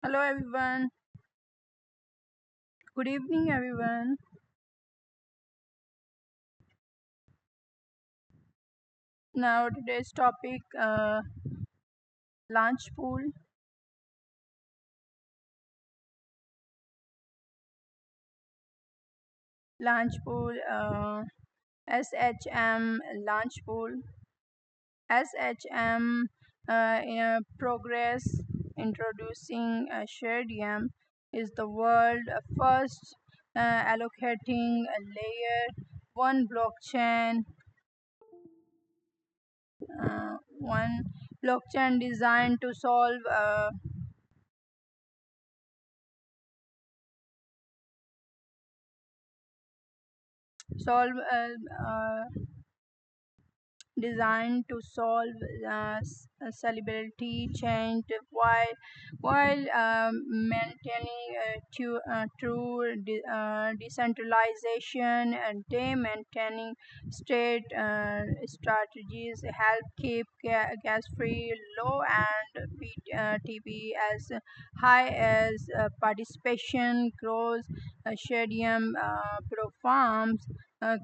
Hello everyone. Good evening everyone. Now today's topic launch pool. Launch pool SHM launch pool. SHM in progress introducing Shardiem is the world first allocating a layer one blockchain one blockchain designed to solve designed to solve celebrity change while maintaining true decentralization, and they maintaining state strategies help keep gas free low and TP as high as participation grows. Shadium performs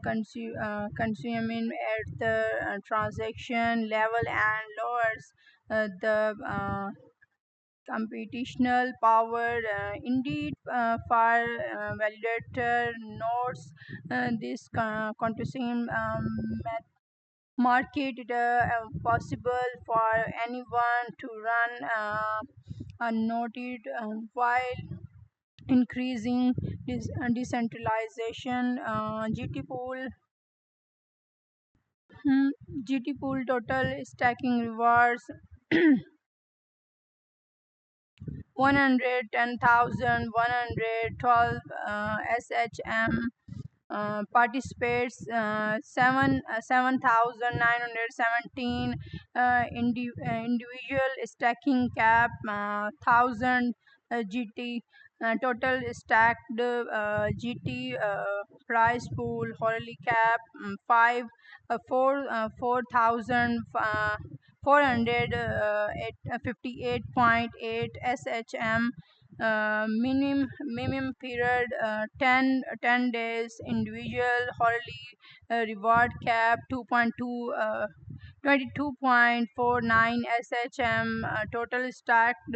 consuming at the transaction level and lowers the computational power. Indeed, for validator nodes, this continuum market it possible for anyone to run unnoted while increasing decentralization. GT pool total stacking rewards 110,112 SHM participates 7,917 individual stacking cap 1,000 GT total stacked GT price pool hourly cap 4,000 458.8 SHM minimum period 10 days individual hourly reward cap 22.49 SHM total stacked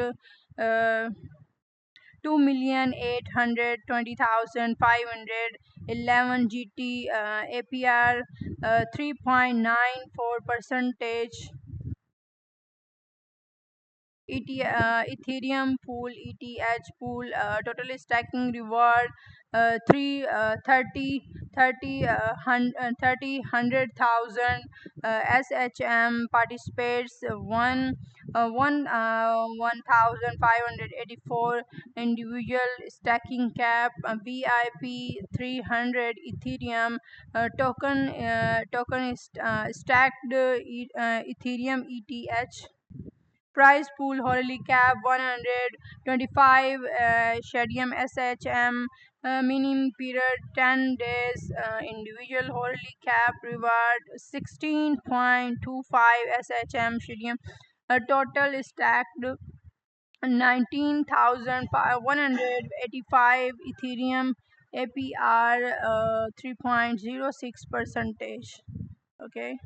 2,820,511 GT APR 3.94 percentage. Ethereum pool, ETH pool, total stacking reward 3 30 100,000 SHM participates 1,584 individual stacking cap VIP 300 Ethereum token is stacked Ethereum ETH price pool hourly cap 125 Shadium SHM minimum period 10 days individual hourly cap reward 16.25 SHM Shadium total stacked 19,185 Ethereum APR 3.06 percentage. Okay.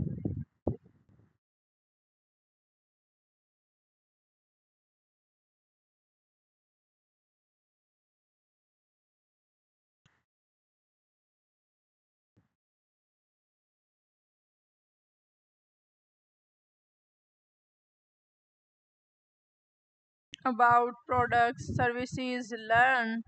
About products services learn.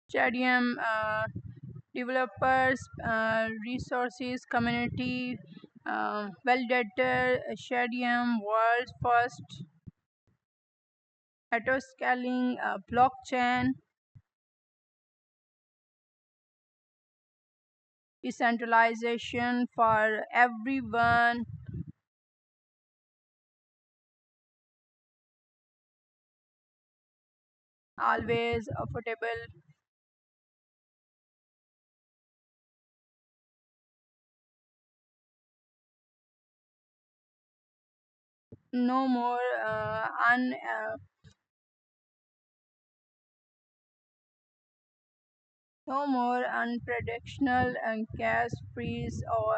Stadium developers resources community validated Shadium, world's first autoscaling blockchain, decentralization for everyone, always affordable. No more no more unpredictable gas freeze or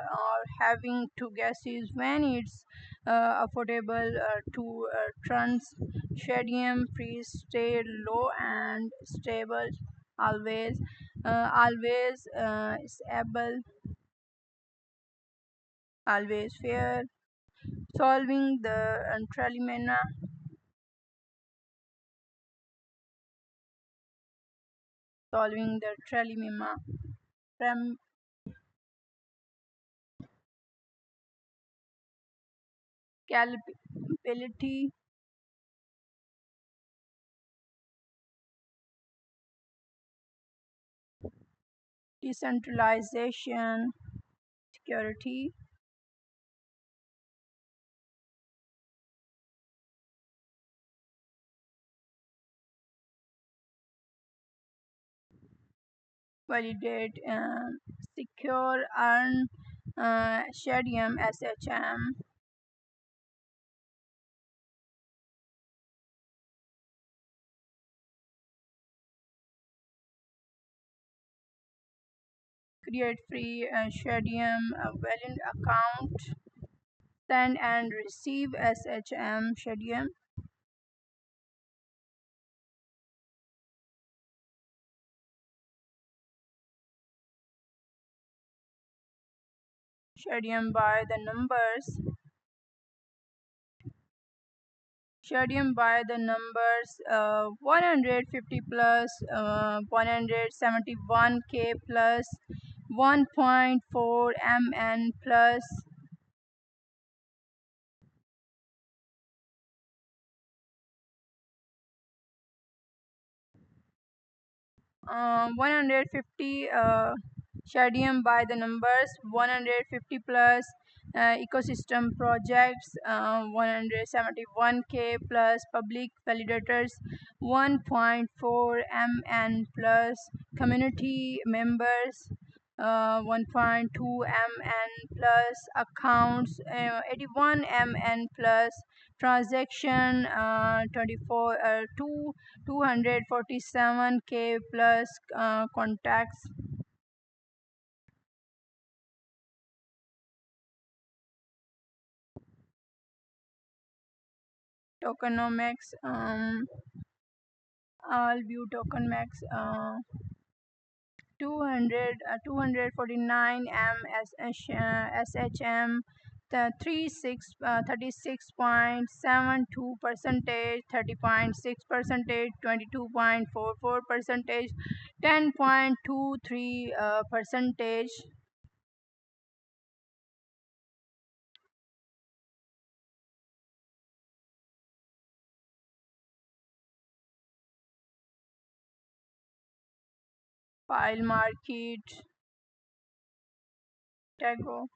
having to guesses when it's affordable to trans shadium freeze stay low and stable always stable, always fair, solving the trilemma, solving the trilemma, scalability, decentralization, security, validate, secure, earn, shadium, SHM, create free shadium valid account, send and receive SHM shadium, shadium by the numbers, shadium by the numbers 150 plus 171k plus 1.4 mn plus 150 shadium by the numbers 150 plus ecosystem projects 171k plus public validators 1.4 mn plus community members 1.2 mn plus accounts 81 mn plus transaction 24 2 247k plus contacts, tokenomics, all view tokenomics 200 249 m SHM, the 36.72 percentage, 30.6 percentage, 22.44 percentage, 10.23 percentage. File market, Tago.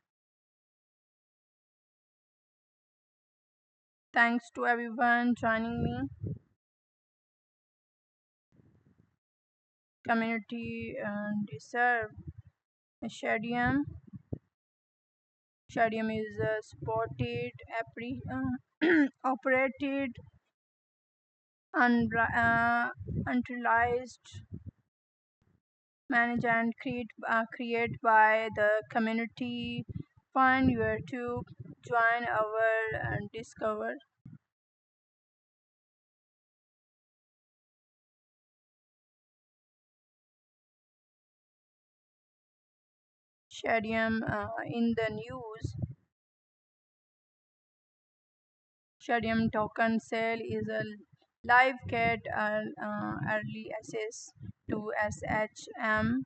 Thanks to everyone joining me. Community deserve Shadium. Shadium is supported, operated, utilized, managed, and create by the community. Find where to join our discover. Shadium in the news. Shadium token sale is a live cat early access to SHM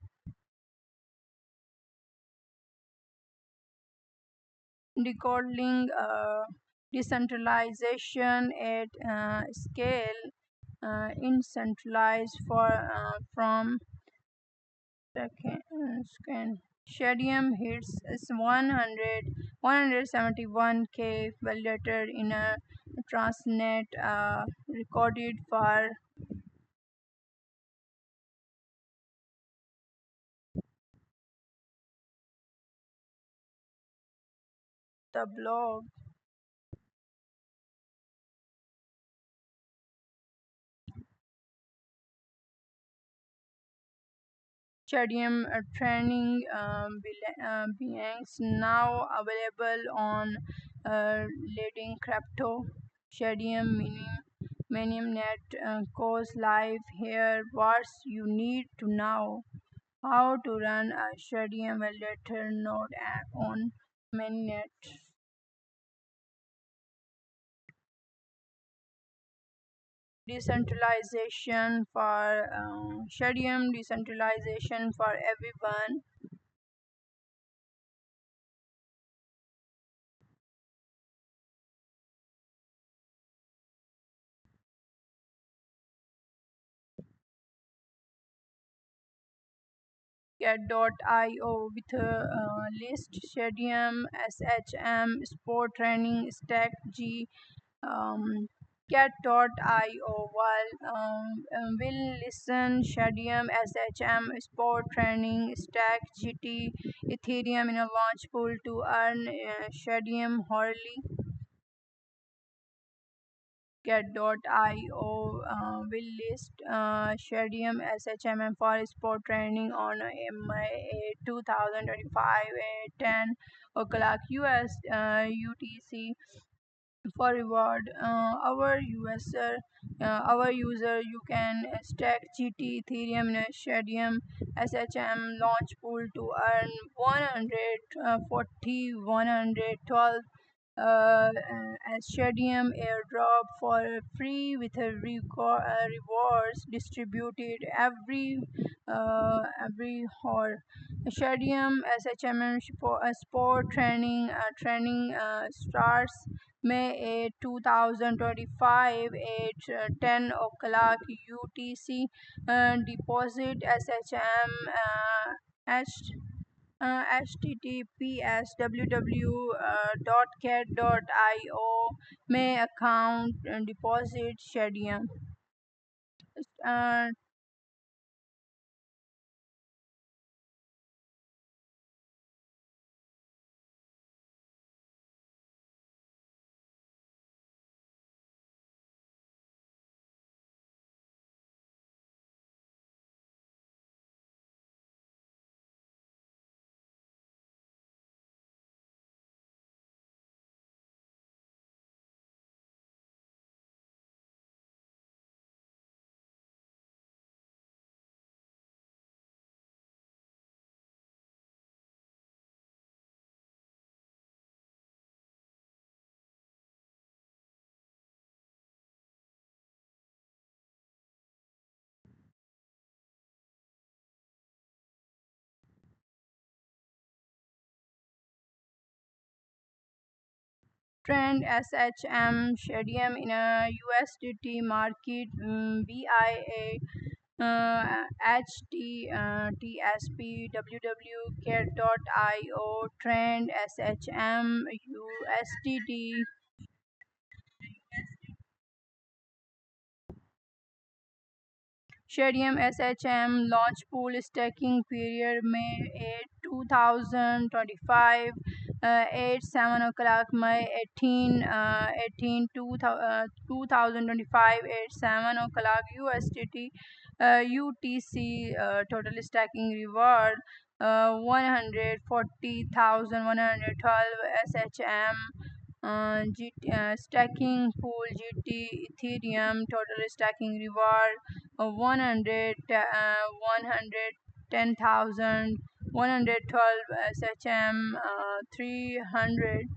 decoding decentralization at scale in centralized for from scan. Shadium hits is 171K validated in a Transnet recorded for the blog. Shadium training beings now available on leading crypto. Shadium Net goes live here. What you need to know: how to run a Shadium validator node on mainnet. Decentralization for Shadium decentralization for everyone. Get.io with list Shadium SHM Sport Training Stack G. Get.io will listen Shadium SHM Sport Training Stack GT Ethereum in a launch pool to earn Shadium Horley. Get.io will list Shadium SHM for sport training on May 2025 at 10 o'clock US UTC for reward. Our user, you can stack GT Ethereum in a Shadium SHM launch pool to earn 112 as Shadium airdrop for free with a rewards distributed every hour. Shadium SHM sport training starts May 8, 2025 at 10 o'clock UTC. Deposit SHM https www.cat.io may account deposit Shadium. Uh, Trend SHM Shadium in a USDT market BIA HT TSP www.cat.io Trend SHM USDT. Shadium SHM launch pool staking period May 8, 2025 at 7 o'clock May 18, 2025 at 7 o'clock USDT UTC total stacking reward 140,112 SHM stacking pool GT Ethereum total stacking reward 110,000 112 SHM 300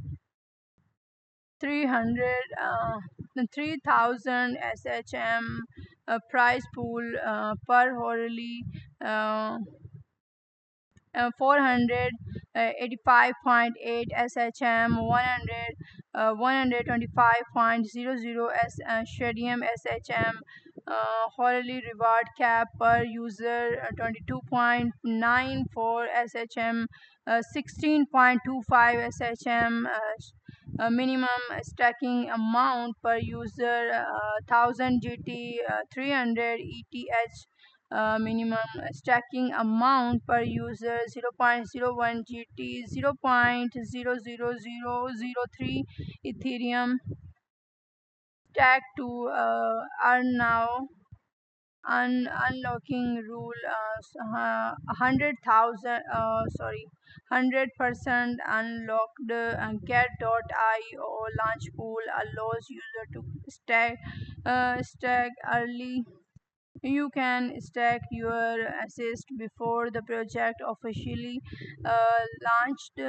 3,000 SHM price pool per Horley 400 85.8 SHM, 125.00 Shadium SHM, Hourly reward cap per user 22.94 SHM, 16.25 SHM, minimum stacking amount per user 1000 GT, 300 ETH, minimum stacking amount per user 0.01 GT, 0.00003 Ethereum. Stack to earn now. Unlocking rule 100,000 sorry 100% unlocked. Get.io launch pool allows user to stack early. You can stack your assist before the project officially launched.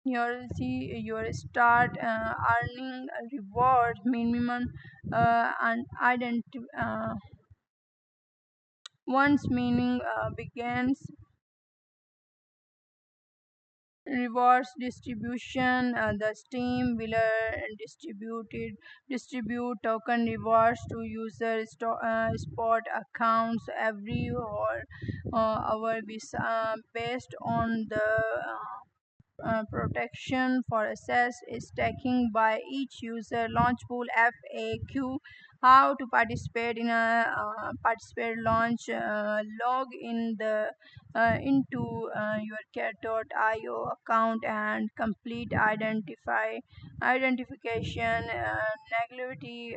You'll see your start earning reward minimum and once meaning begins. Rewards distribution, the steam will distribute token rewards to user spot accounts every hour based on the protection for access is taken by each user. Launch pool FAQ: how to participate in a participate launch. Log in the into your cat.io account and complete identification. Negativity.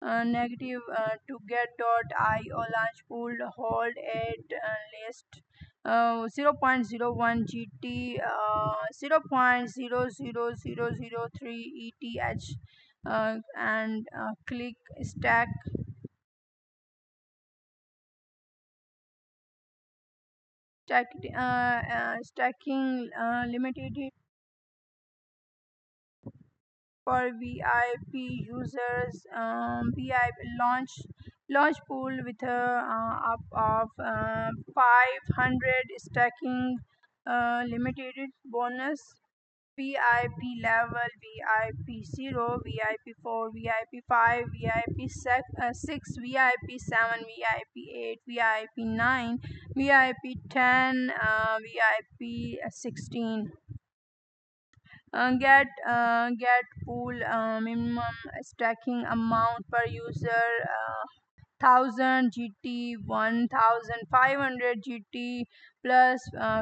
Negative to get.io launch pool hold at list 0.01 GT, 0.00003 ETH, and click stacking limited for VIP users. VIP launch pool with a up of 500 stacking limited bonus. VIP level, VIP 0, VIP 4, VIP 5, VIP 6, VIP 7, VIP 8, VIP 9, VIP 10, VIP 16. Get pool minimum stacking amount per user 1000 GT, 1500 GT plus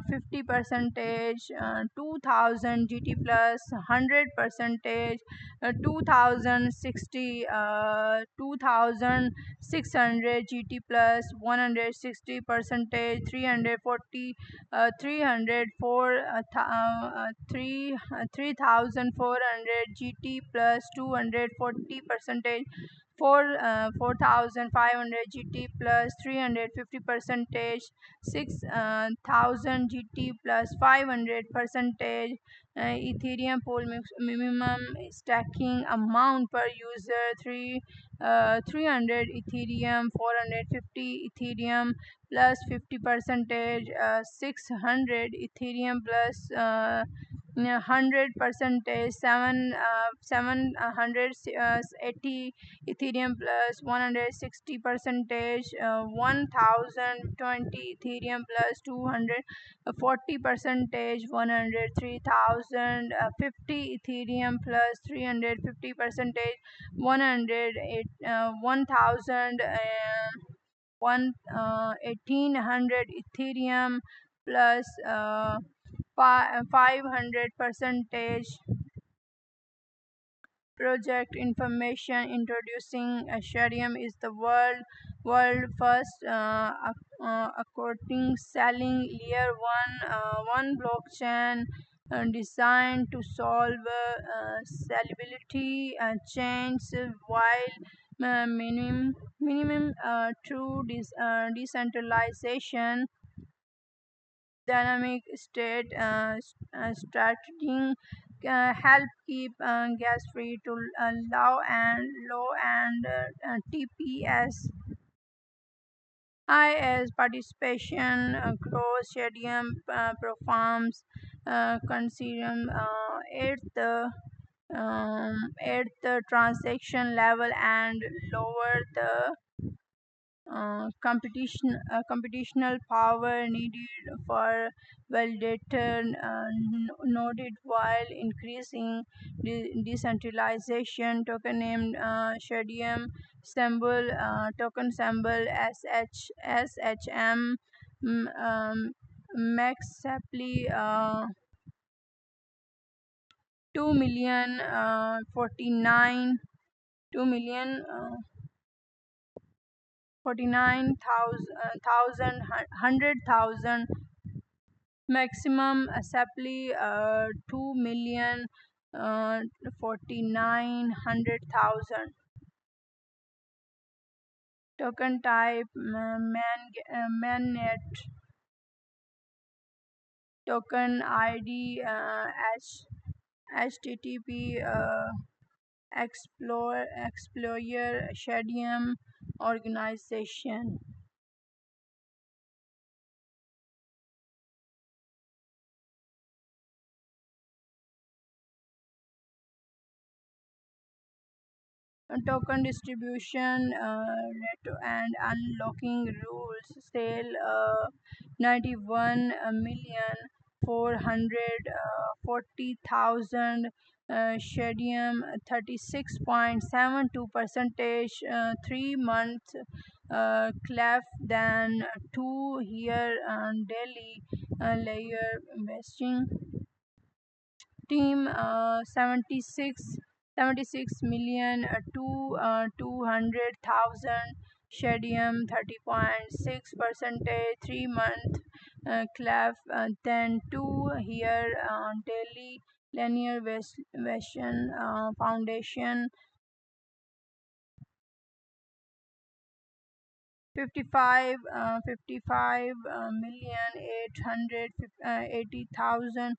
50 percentage, 2000 GT plus 100 percentage, 2060, 2600 GT plus 160 percentage, 340, 304, 3400 GT plus 240 percentage, 4500 GT plus 350 percentage, 6000 GT plus 500 percentage. Ethereum pool minimum stacking amount per user 300 Ethereum, 450 Ethereum plus 50 percentage, 600 Ethereum plus 100 percentage, 780 Ethereum plus 160 percentage, 1020 Ethereum plus 240 percentage, 103,050 Ethereum plus 350 percentage, 1000 1800 Ethereum plus 500 percentage. Project information: introducing Shadium is the world first according selling layer one blockchain designed to solve scalability chains while minimum true decentralization. Dynamic state strategy help keep gas free to low and TPS. I as participation grows, stadium performs consume at the transaction level and lower the computational power needed for validator noded while increasing decentralization. Token named shadium symbol token symbol SHM max supply 2 million 49 2 million 49,000 100,000 maximum supply 2 million 49,100,000 token type mainnet token ID HTTP Explorer Shadium organization. Token distribution and unlocking rules sale 91 million 440,000 shadium 36.72 percentage 3 month clef than 2 year daily layer investing team 76 million to 200,000 shadium 30.6 percentage 3 month clef then 2 year daily linear version foundation 55 million 880,000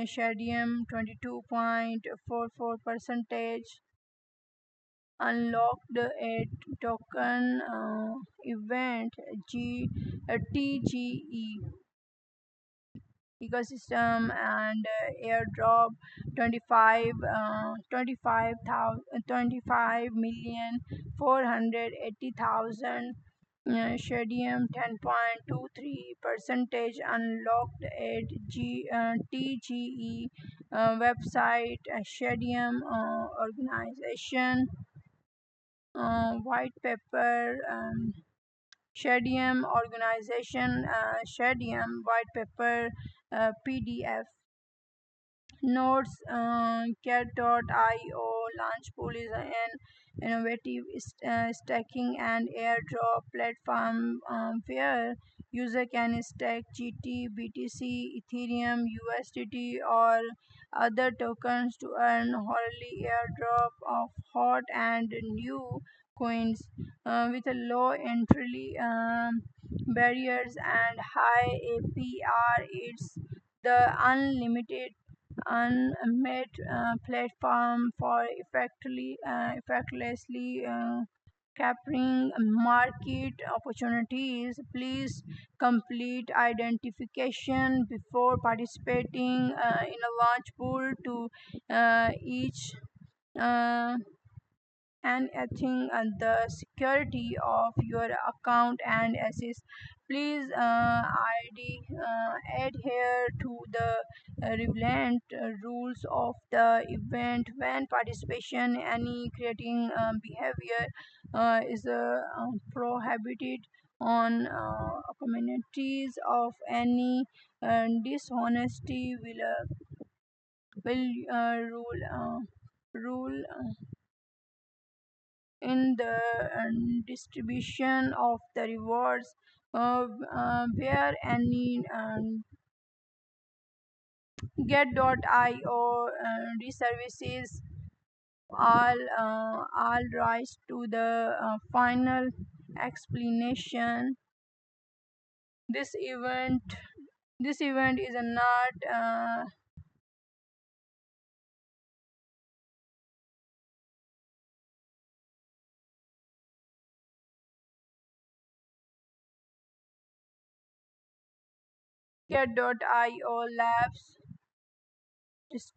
shadium 22.44 percentage unlocked a token event TGE ecosystem and airdrop 25 million 480,000 shadium 10.23 percentage unlocked at TGE website shadium organization white paper shadium organization shadium white paper PDF nodes cat.io Launchpool is an innovative stacking and airdrop platform where user can stack GT, BTC, Ethereum, USDT or other tokens to earn hourly airdrop of hot and new coins with a low entry barriers and high APR. It's the unlimited unmet platform for effectively capturing market opportunities. Please complete identification before participating in a launch pool to each uh, and I think the security of your account and assets. Please adhere to the relevant rules of the event when participation. Any creating behavior is prohibited on communities of any dishonesty will rule in the distribution of the rewards where any get.io reservices all rise to the final explanation. This event this event is not Get.io Labs. Just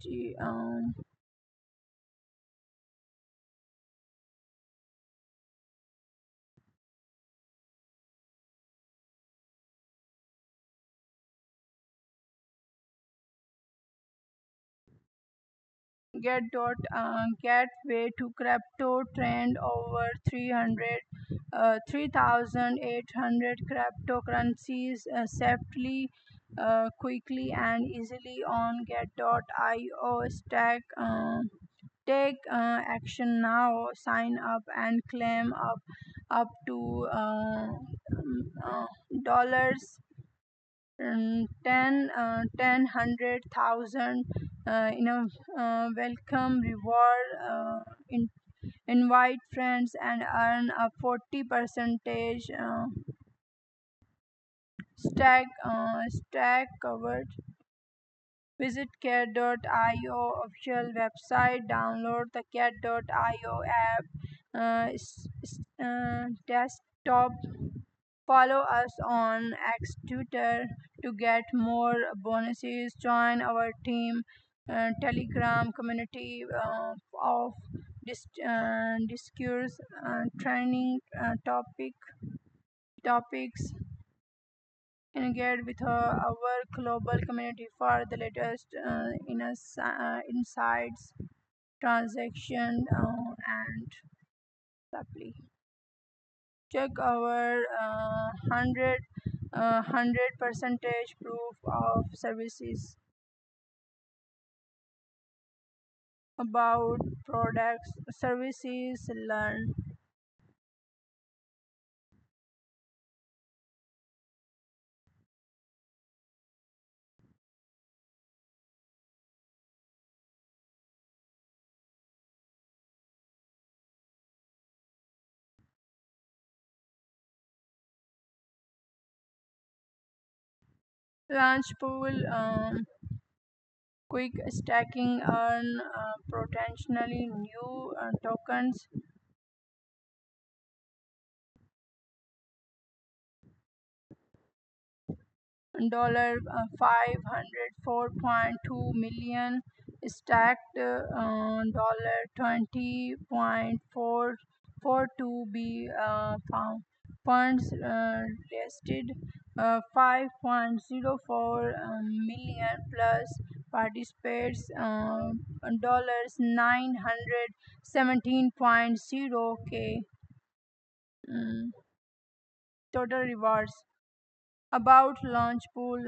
Gateway to crypto trend over 3,800 cryptocurrencies safely, quickly, and easily on Get.io stack. Take action now. Sign up and claim up to dollars 100,000 in a welcome reward. Invite friends and earn a 40 percentage stack covered. Visit Cat.io official website. Download the Cat.io app. Desktop. Follow us on X Twitter to get more bonuses. Join our team Telegram community of discourse training topics. Engage with our global community for the latest insights, transaction, and supply. Check our 100 percentage proof of services about products, services, learn. Launch pool, quick stacking, earn potentially new tokens. $504.2 million stacked $20.442 B funds rested 5.04 million plus participates dollars 917.0 K total rewards about launch pool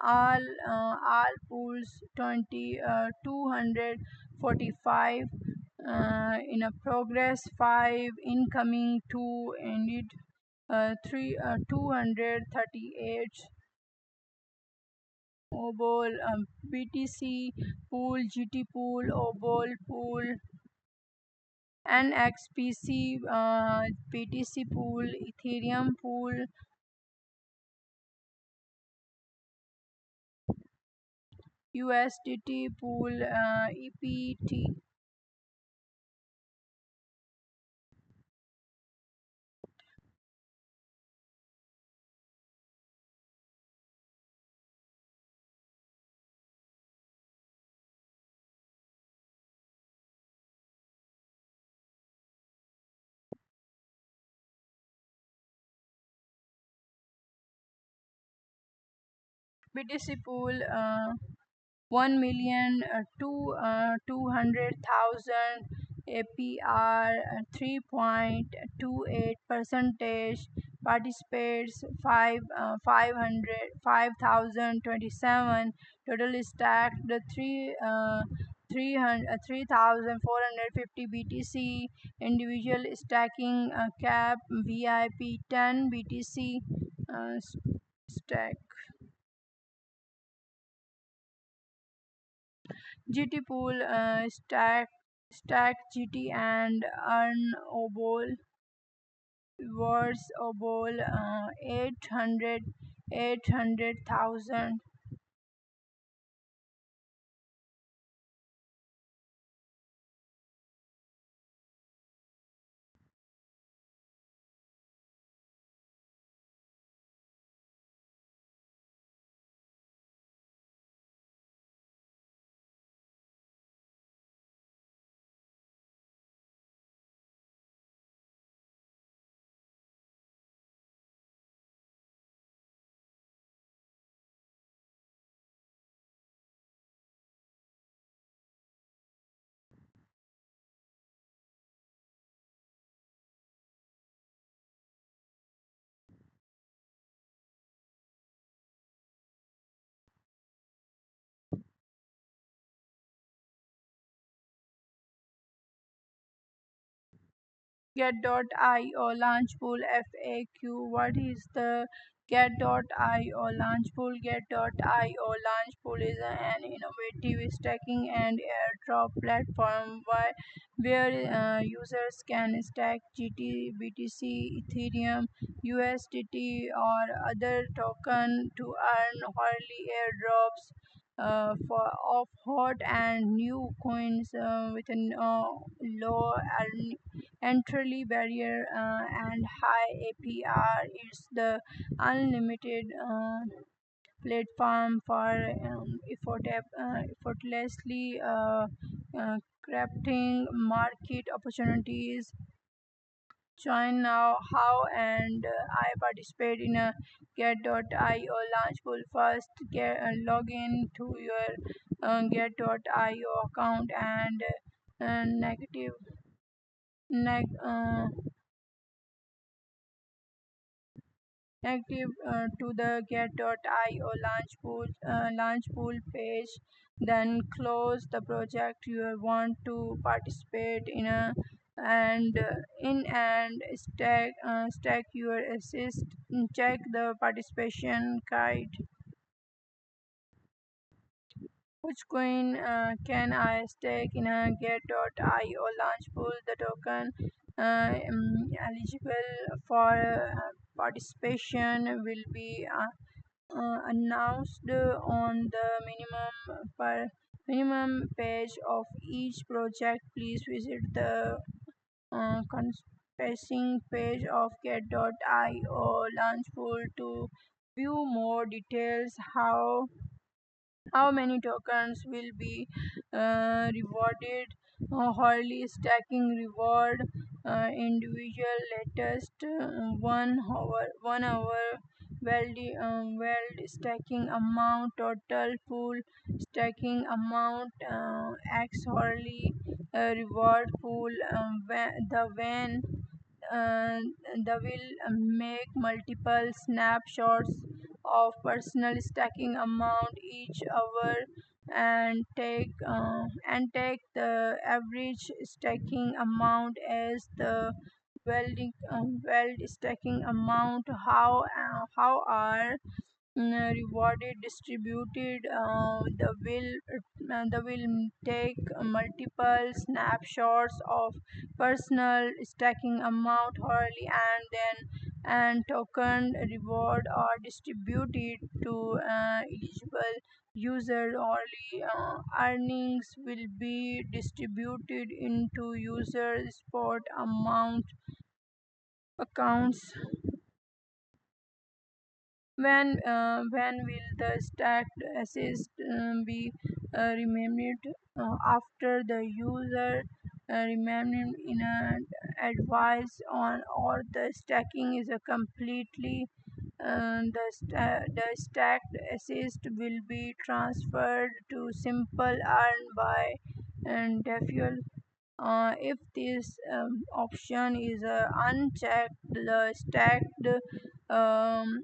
all pools 245 in a progress, 5 incoming, 2 ended, 3 238 obol BTC pool, GT pool, obol pool, NXPC BTC pool, Ethereum pool, USDT pool, EPT. BTC pool 1,000,000 200,000 APR 3.28 percentage participates 5,027 total stacked 3,450 BTC individual stacking cap VIP 10 BTC stack. GT pool stack GT and earn obol rewards obol 800,000. Get.io Launchpool FAQ. What is the Get.io Launchpool? Get.io Launchpool is an innovative stacking and airdrop platform where users can stack GT, BTC, Ethereum, USDT, or other token to earn early airdrops for of hot and new coins with a low entry barrier and high APR. It's the unlimited platform for effortlessly crafting market opportunities. Join now. How and I participate in a Get.io launch pool. First, log in to your Get.io account and negative neg, active to the Get.io launch pool page. Then close the project you want to participate in and stack your assist. Check the participation guide. Which coin can I stake in a Get.io launch pool? The token eligible for participation will be announced on the minimum page of each project. Please visit the conspacing page of Get.io launch pool to view more details. How many tokens will be rewarded? Hourly stacking reward, individual latest 1 hour weld stacking amount, total pool stacking amount, x hourly reward pool, the when uh, the will make multiple snapshots of personal stacking amount each hour and take the average stacking amount as the weld stacking amount. How are rewarded distributed? The will take multiple snapshots of personal stacking amount early and then and token reward are distributed to eligible user early. Earnings will be distributed into user spot amount accounts. When will the stacked assist be remembered? After the user remembered in an advice on or the stacking is a completely the stacked assist will be transferred to simple earn by default. If this option is unchecked, the stacked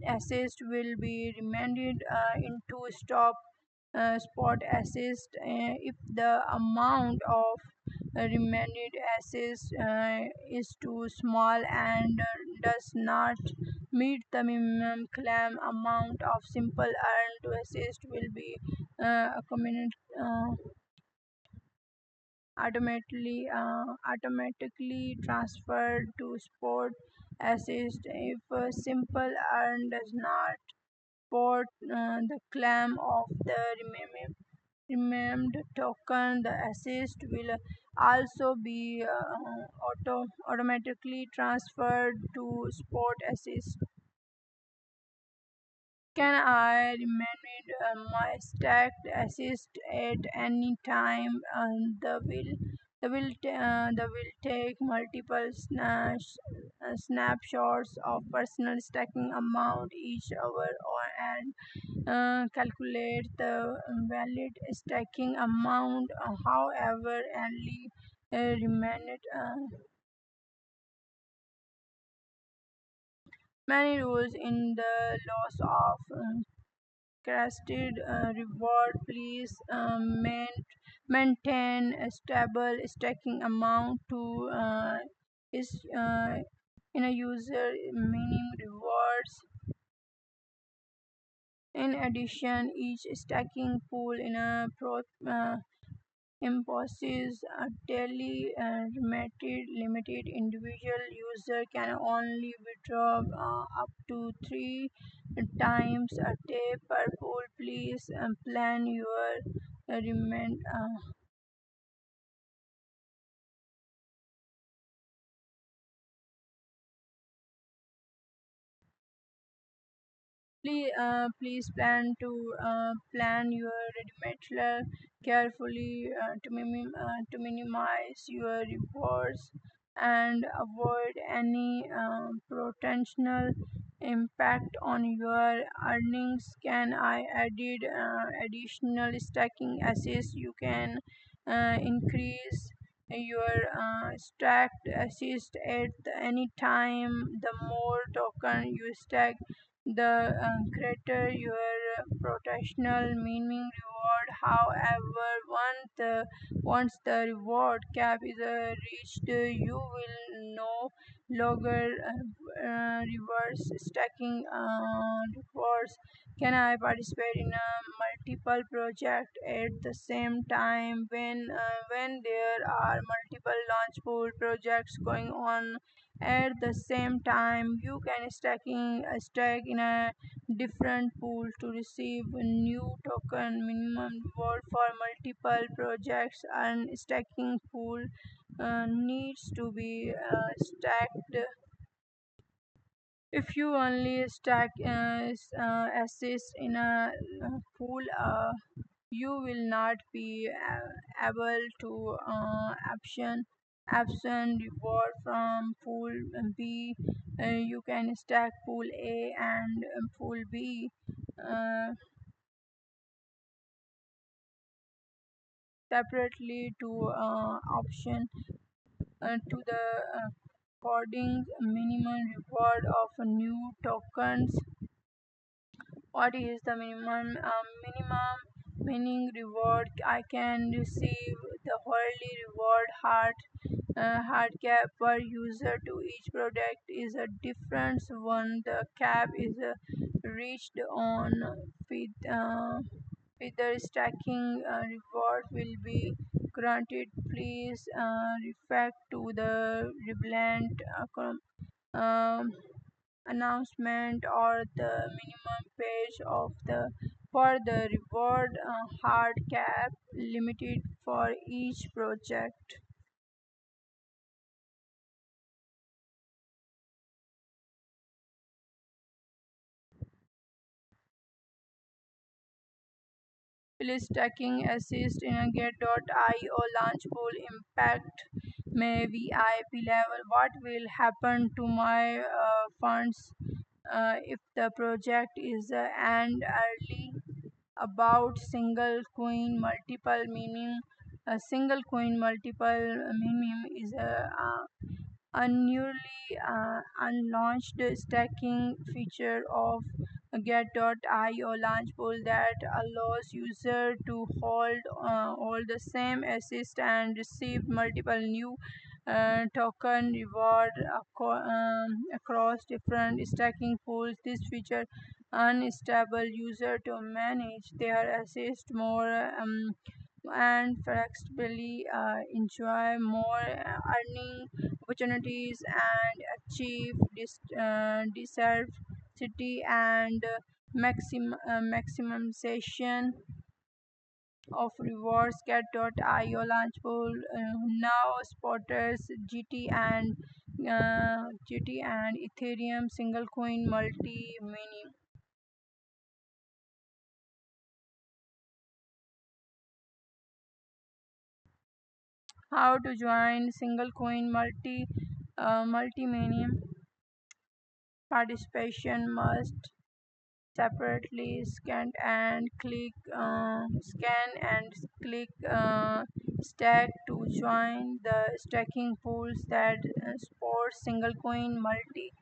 assist will be remanded into spot assist if the amount of remanded assist is too small and does not meet the minimum claim amount of simple earn to assist will be accommodated automatically transferred to sport assist if simple earn does not support the claim of the renamed token. The assist will also be automatically transferred to sport assist. Can I remain my stacked assist at any time? The will take multiple snapshots of personal stacking amount each hour and calculate the valid stacking amount. However, only remained many rules in the loss of crested reward. Please maintain a stable stacking amount to is in a user meaning rewards. In addition, each stacking pool in a imposes a daily limited individual user can only withdraw up to 3 times a day per pool. Please plan your remain. Please plan your regimental carefully to minimize your rewards and avoid any potential impact on your earnings. Can I added additional stacking assets? You can increase your stacked assist at any time. The more token you stack, the greater your professional meaning reward. However, once the reward cap is reached, you will no longer reverse stacking rewards. Can I participate in a multiple project at the same time? When there are multiple launch pool projects going on at the same time, you can stack in a different pool to receive a new token. Minimum reward for multiple projects and stacking pool needs to be stacked. If you only stack assets in a pool, you will not be able to option reward from pool B. You can stack pool A and pool B uh, separately to option to the coding minimum reward of new tokens. What is the minimum meaning reward I can receive? The hourly reward hard cap per user to each product is a different one. The cap is reached on with whether stacking reward will be granted. Please refer to the relevant um, announcement or the minimum page of the for the reward hard cap limited for each project. Please stacking assist in a get.io launch pool impact may VIP level. What will happen to my funds if the project is and early? About single coin multiple meaning. A single coin multiple meaning is a newly unlaunched stacking feature of Get.io launch pool that allows users to hold all the same assist and receive multiple new token reward across different stacking pools. This feature unstable user to manage their assist more and flexibly enjoy more earning opportunities and achieve diversity and maximization of rewards. Get.io launch pool now supports GT and Ethereum single coin multi mini. How to join single coin multi mini participation must separately scan and click stack to join the stacking pools that support single coin multi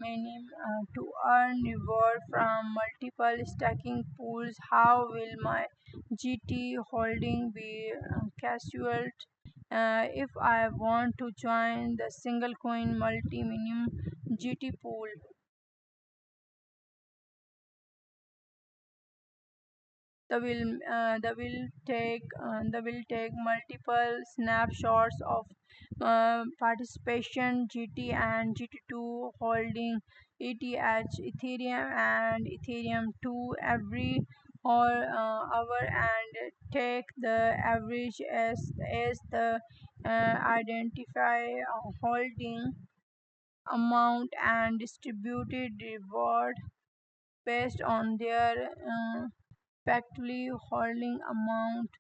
minim to earn reward from multiple stacking pools. How will my GT holding be casual? if I want to join the single coin multi minimum GT pool. The will take multiple snapshots of participation GT and GT2 holding ETH, Ethereum and Ethereum 2 every hour and take the average as the identify holding amount and distributed reward based on their factory holding amount.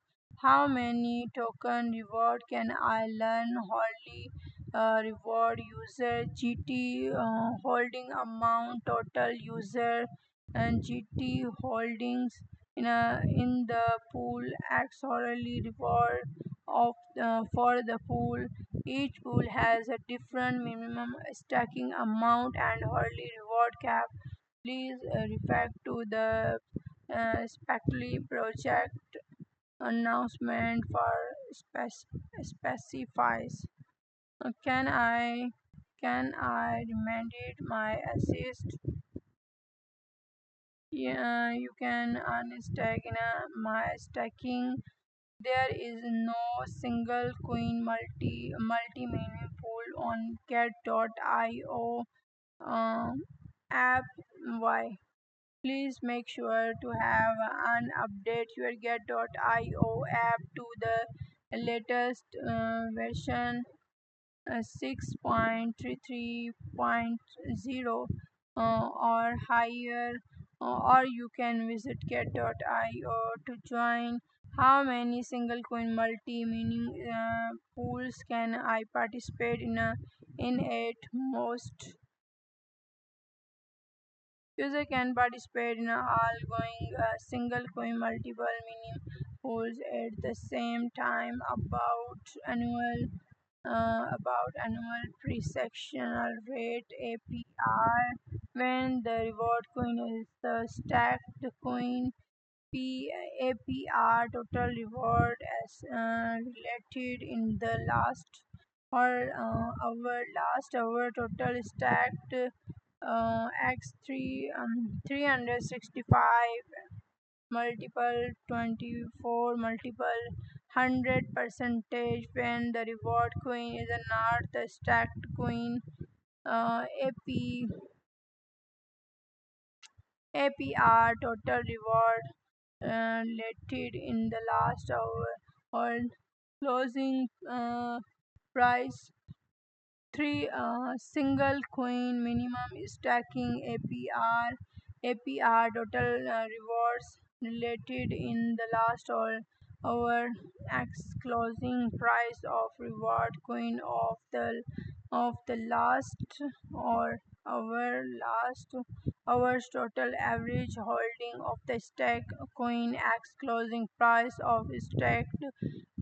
How many token reward can I learn holdly reward user GT holding amount total user and GT holdings in the pool actually reward of for the pool. Each pool has a different minimum stacking amount and hourly reward cap. Please refer to the Spectly project announcement for specifies. Can I remind it my assist? Yeah, you can unstack in my stacking. There is no single coin multi mini pool on cat.io app. Why? Please make sure to have and update your get.io app to the latest version 6.33.0 or higher, or you can visit get.io to join. How many single coin multi meaning pools can I participate in at most? User can participate in all going single coin multiple mini pools at the same time about annual pre-sectional rate APR when the reward coin is the stacked coin P APR total reward as related in the last hour total stacked x 365 multiple 24 multiple 100 percentage when the reward coin is not the stacked coin AP APR total reward related in the last hour or closing price. 3 single coin minimum stacking APR total rewards related in the last hour X closing price of reward coin of the last or hour's total average holding of the stack coin X closing price of stacked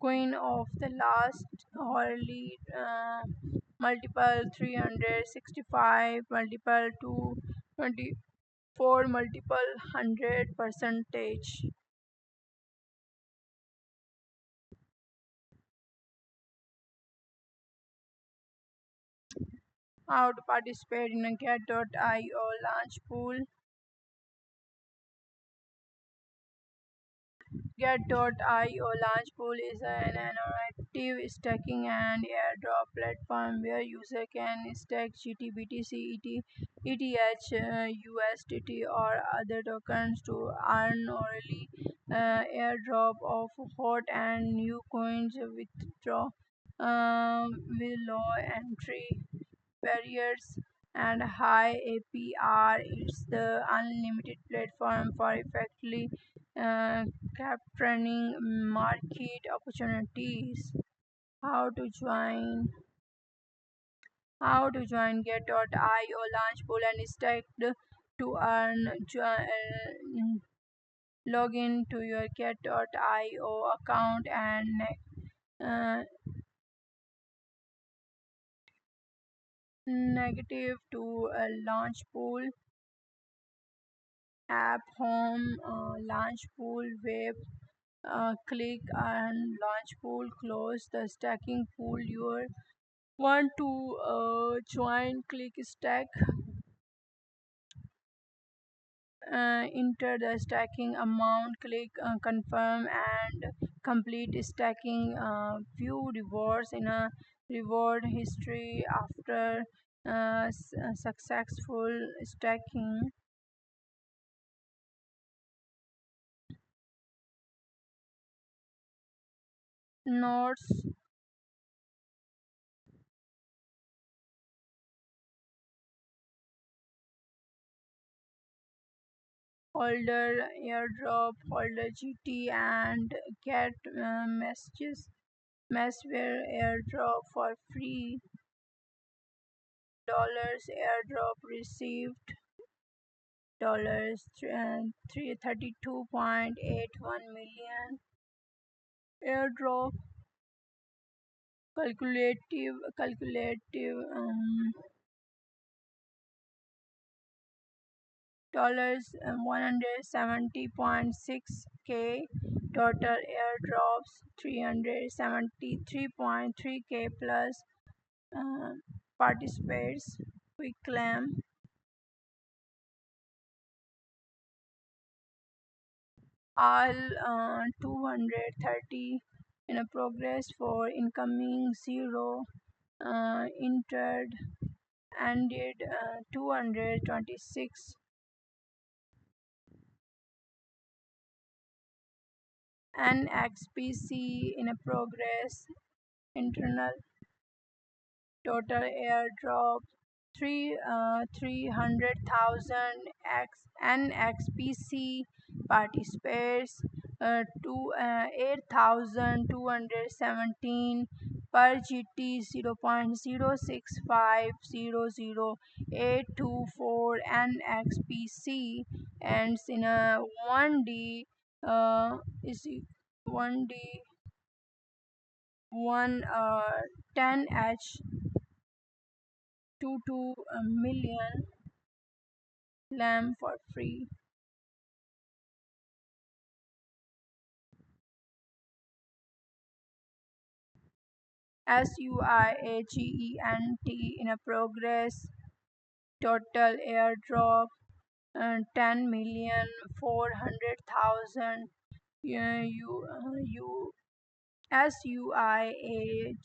coin of the last hourly multiple 365 multiple 224 multiple 100 percentage. How to participate in a get.io launch pool. Get.io launch pool is an interactive staking and airdrop platform where user can stake GTBTC, ETH, USDT or other tokens to earn early airdrop of hot and new coins withdraw with low entry barriers and high APR. It's the unlimited platform for effectively uh, capturing market opportunities. How to join? How to join Get.io launch pool and stake to earn log in to your Get.io account and uh, negative to a launch pool app home launch pool web Click and launch pool. Close the stacking pool. You want to join. Click stack. Enter the stacking amount. Click confirm and complete stacking. View rewards in a reward history after successful stacking. Notes. Holder airdrop, holder GT, and get messages. Messware airdrop for free. Dollars airdrop received. Dollars 332.81 million. Airdrop calculative dollars 170.6 k. Total airdrops 373.3 k plus uh, participates. We claim all 230 in a progress for incoming zero entered ended 226. NXPC in a progress internal total airdrop 300,000 x NXPC participates to 8,217 per GT 0.06500,824 NXPC ends in a 1D is 1D 1 10H 22 million lamb for free. SUIAGENT in a progress. Total airdrop 10 million 400,000. You SUIAGENT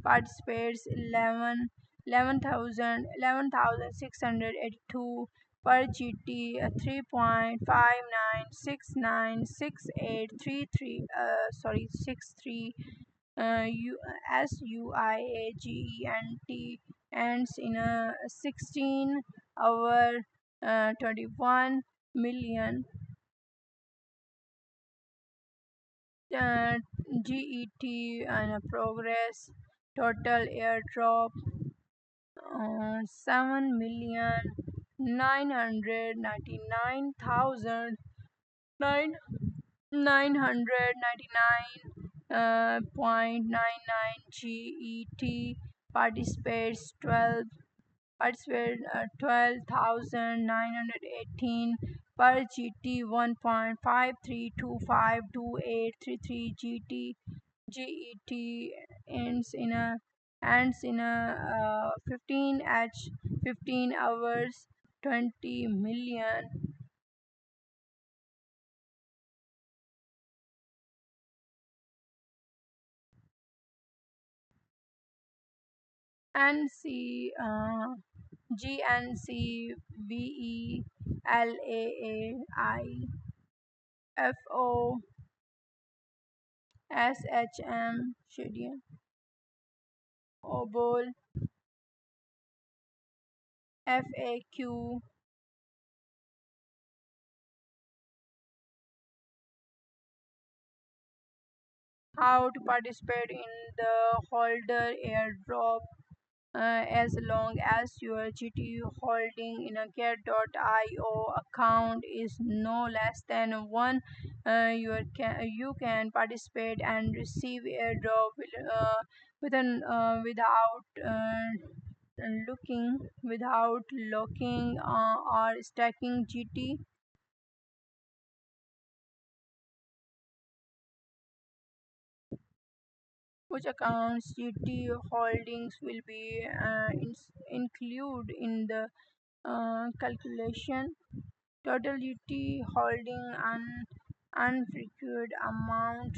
participates 11,682 per GT 3.59696833 63 SUIAGENT ends in a 16 hour 21 million uh, GET and progress. Total airdrop 7,999,000 999.99 GET participates 12,918 per GT 1.53252833 GET ends in a 15H 15 hours 20 million. NC GNCVELAAI FO SHM Shadian OBOL FAQ how to participate in the holder airdrop as long as your GTU holding in a get.io account is no less than one, you can participate and receive airdrop without locking or stacking GT. Which accounts GT holdings will be included in the calculation? Total GT holding, unfrequent amount,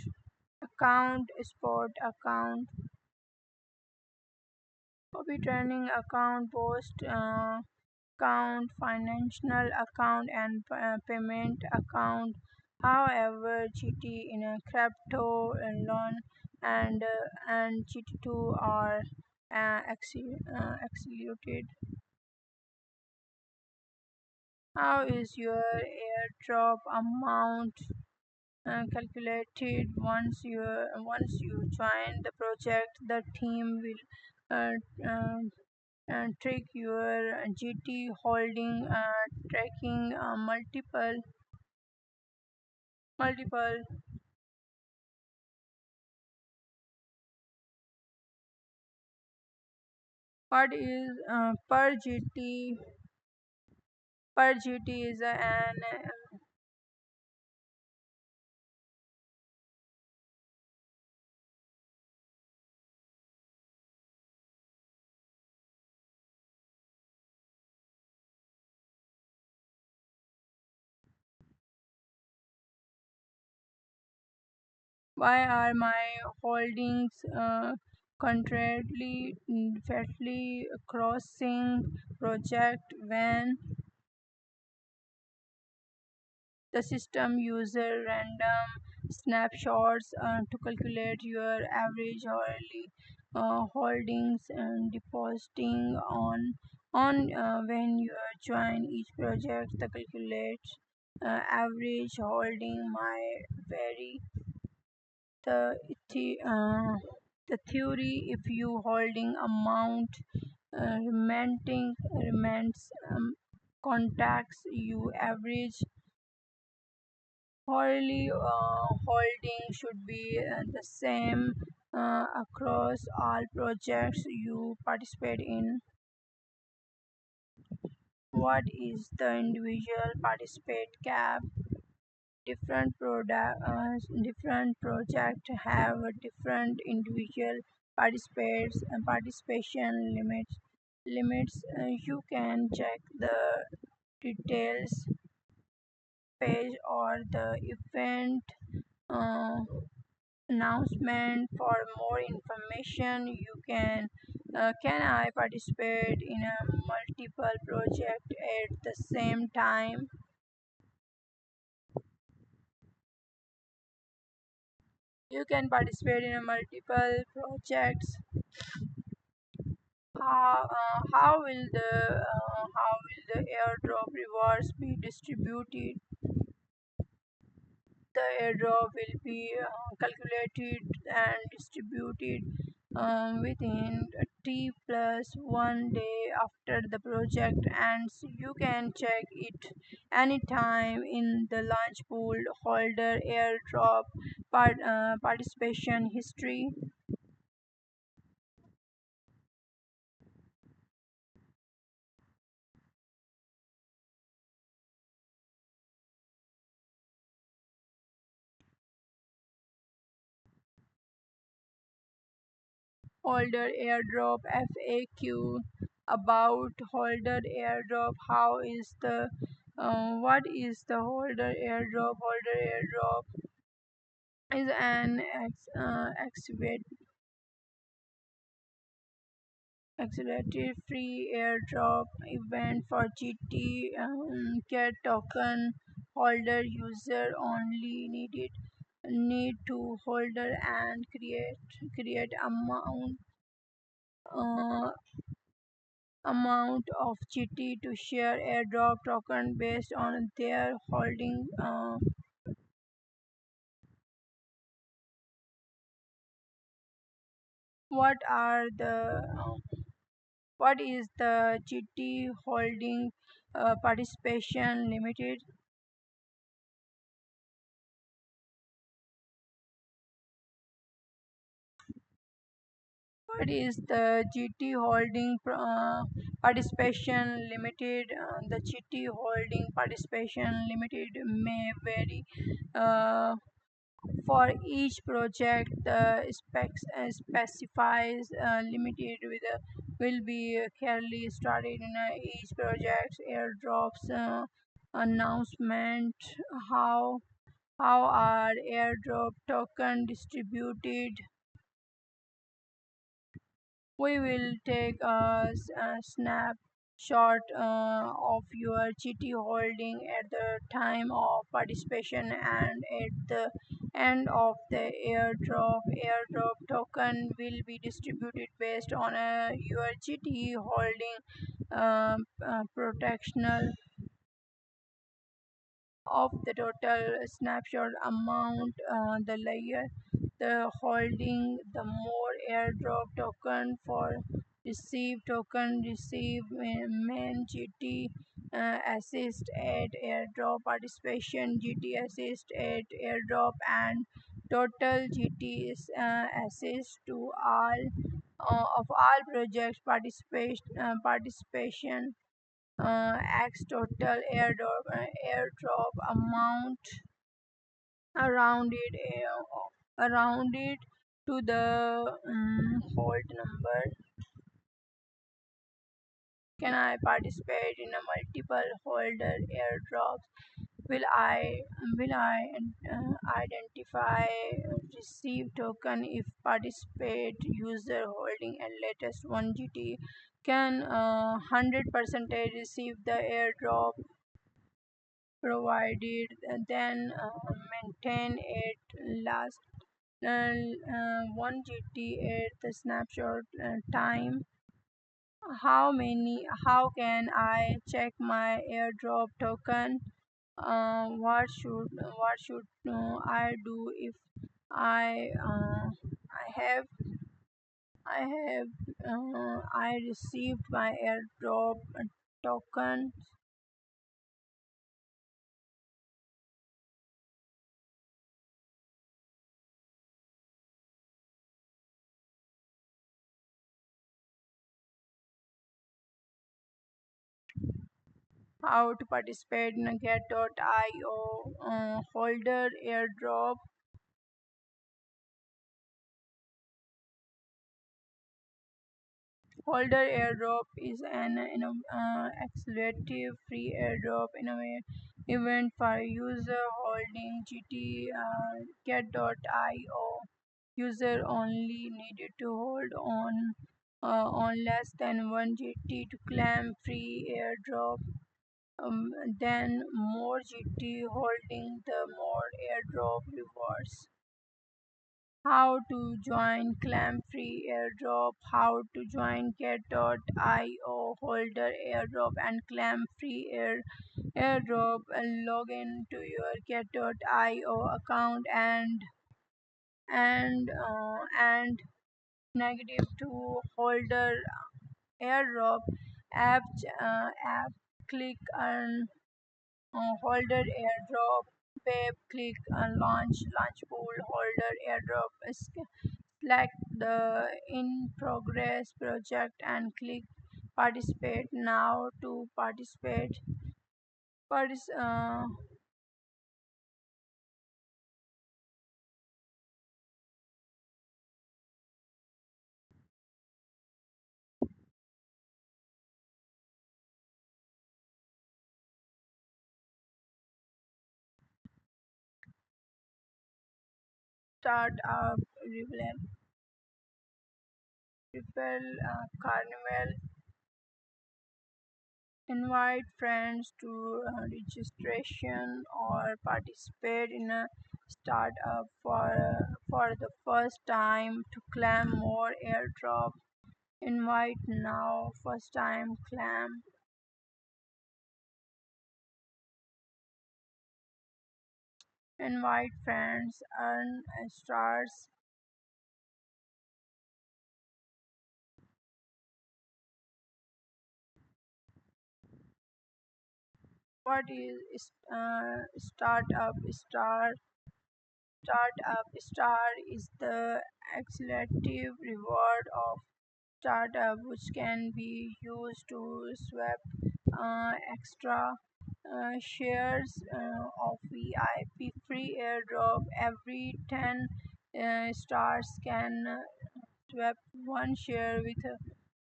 account, spot account, copy training account, post account, financial account, and payment account. However, GT in a crypto loan and GT2 are excluded. How is your airdrop amount calculated? Once you join the project, the team will uh, uh, track your GT holding, tracking multiple. What is per GT is an why are my holdings contrarily fatally crossing project when the system uses random snapshots to calculate your average hourly holdings and depositing on when you join each project. The calculate average holding might vary. The theory, if you holding amount remains contacts you average hourly holding should be the same across all projects you participate in. What is the individual participate cap? Different projects have a different individual participation limits. You can check the details page or the event uh, announcement for more information. Can I participate in a multiple project at the same time? You can participate in a multiple projects. How will the airdrop rewards be distributed? The airdrop will be calculated and distributed within T plus 1 day after the project ends. You can check it anytime in the launch pool holder airdrop participation history. Holder airdrop FAQ about holder airdrop. What is the holder airdrop? Holder airdrop is an accelerated free airdrop event for GT Cat token holder. User only need to holder and create uh, amount of GT to share airdrop token based on their holding. What are the what is the GT holding participation limited? What is the GT holding participation limited? The GT holding participation limited may vary uh, For each project, the specs specifies limited with will be carefully studied in each project airdrops announcement. How are airdrop token distributed? We will take a snapshot of your GT holding at the time of participation and at the end of the airdrop. Airdrop token will be distributed based on your GT holding protectional of the total snapshot amount. The layer the holding, the more airdrop token for receive main GT assist at airdrop participation, GT assist at airdrop, and total GT assist to all of all projects participation X total airdrop amount around around it to the hold number. Can I participate in a multiple holder airdrops? Will I identify receive token if participate user holding at latest 1 GT can 100% receive the airdrop provided, then maintain it last 1 GT at the snapshot time. How can I check my airdrop token? What should I do if I I have I received my airdrop token? How to participate in a get.io holder airdrop? Holder airdrop is an accelerative free airdrop in a event for user holding GT get.io. User only needed to hold on less than 1 GT to claim free airdrop. Then more GT holding, the more airdrop rewards. How to join claim free airdrop? How to join get.io holder airdrop and claim free airdrop? Log in to your get.io account and negative to holder airdrop app. Click on holder airdrop web. Click on launch pool holder airdrop. Select the in progress project and click participate now to partic- uh, start up carnival. Invite friends to registration or participate in a startup for the first time to claim more airdrop. Invite now, first time claim. Invite friends, earn stars. What is startup star? Startup star is the accelerative reward of startup which can be used to swap extra shares of VIP free airdrop every 10 stars can swap one share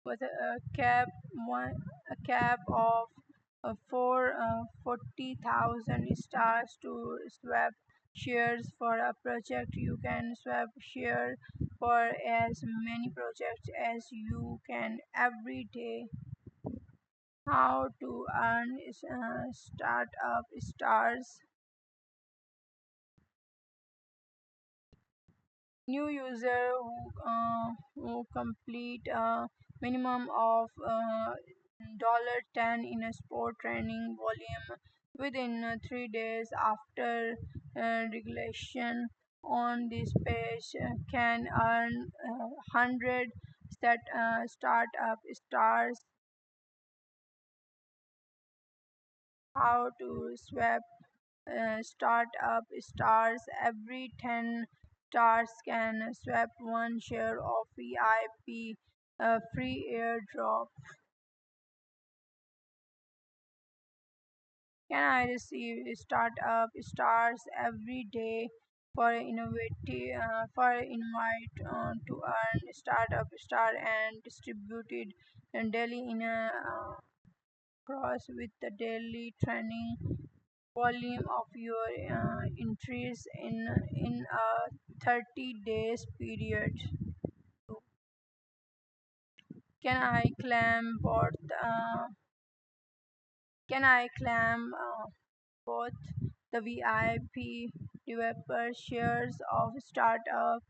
with a cap of for 40,000 stars to swap shares for a project. You can swap share for as many projects as you can every day. How to earn startup stars? New user who complete a minimum of $10 in a sport training volume within 3 days after regulation on this page can earn 100 startup stars. How to swap startup stars every 10 stars can swap one share of VIP free airdrop. Can I receive startup stars every day for innovative for invite to earn startup star and distributed daily in a cross with the daily training volume of your entries in a 30 days period. Can I claim both? Can I claim both the VIP developer shares of startup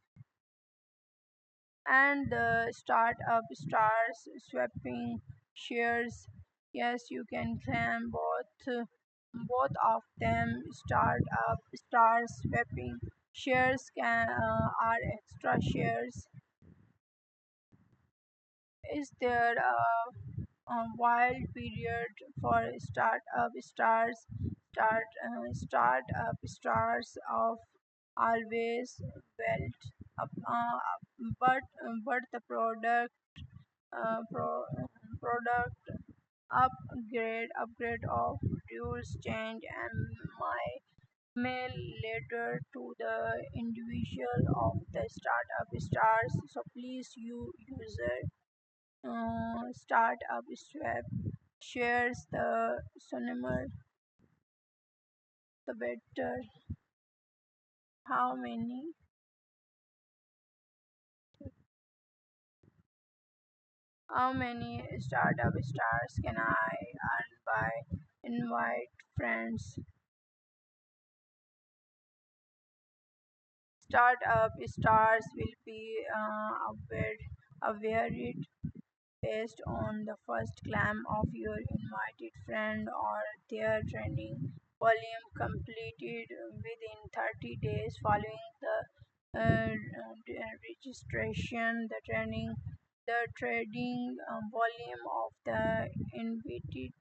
and the startup stars swapping shares? Yes, you can claim both of them. Startup stars swapping shares are extra shares. Is there a wild period for startup stars of always wealth but the product upgrade of rules change and my mail later to the individual of the startup stars. So please you user startup swap shares the sooner the better. How many how many startup stars can I earn by invite friends? Startup stars will be varied based on the first claim of your invited friend or their training volume completed within 30 days following the registration. The trading volume of the invited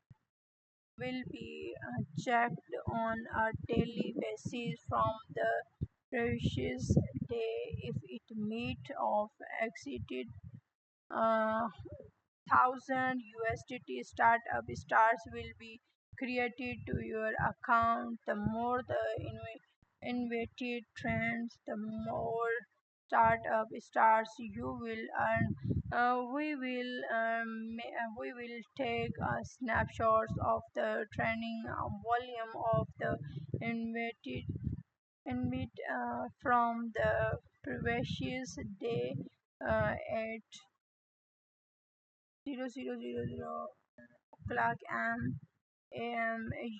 will be checked on a daily basis from the previous day. If it meet of exceeded 1,000 USDT startup stars will be created to your account. The more the invited trends, the more startup stars you will earn. We will take snapshots of the training volume of the invited invite from the previous day at 0000 o'clock am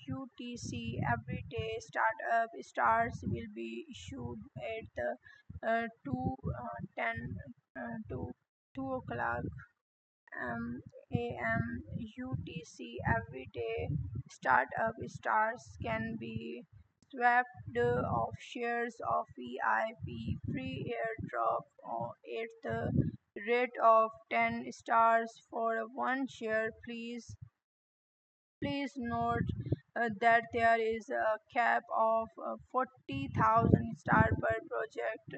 UTC every day. Startup stars will be issued at the 10 to 2 o'clock am UTC every day. Startup stars can be swapped of shares of VIP free airdrop at the rate of 10 stars for one share. Please note that there is a cap of 40,000 stars per project,